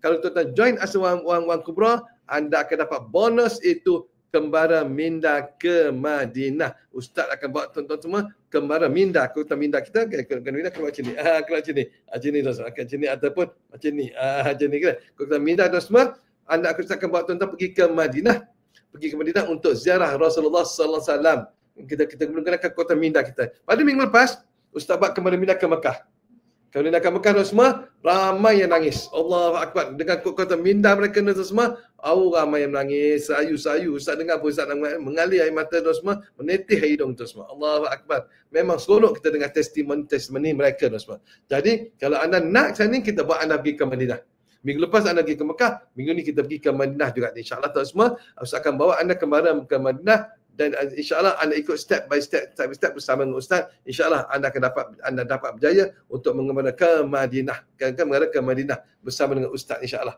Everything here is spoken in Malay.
Kalau tuan-tuan join Asrama Wan Kubra, anda akan dapat bonus itu kembara minda ke Madinah. Ustaz akan bawa tuan-tuan semua kembara minda. Kota minda kita kembara minda keluar macam ni. Keluar macam ni. Macam ni tuan-tuan. Macam ni ataupun macam ni. Macam ni kan. Kota minda tuan semua, anda akan bawa tuan-tuan pergi ke Madinah. Pergi ke Madinah untuk ziarah Rasulullah sallallahu alaihi wasallam. Kita menggunakan kota minda kita. Pada minggu lepas, Ustaz bawa kembara minda ke Mekah. Kalau nak Mekah tu semua, ramai yang nangis. Allahu Akbar. Dengan kota minda mereka tu semua, ramai yang menangis. Sayu-sayu. Ustaz dengar pun Ustaz mengalir air mata tu semua, menetih hidung tu semua. Allahu Akbar. Memang seronok kita dengar testimoni mereka tu semua. Jadi, kalau anda nak sini, kita buat anda pergi ke Madinah. Minggu lepas anda pergi ke Mekah, minggu ni kita pergi ke Madinah juga. InsyaAllah tu semua, Ustaz akan bawa anda kembali ke Madinah. Dan insyaAllah anda ikut step by step bersama dengan Ustaz. InsyaAllah anda dapat berjaya untuk mengembara ke Madinah. Ke Madinah bersama dengan Ustaz insyaAllah.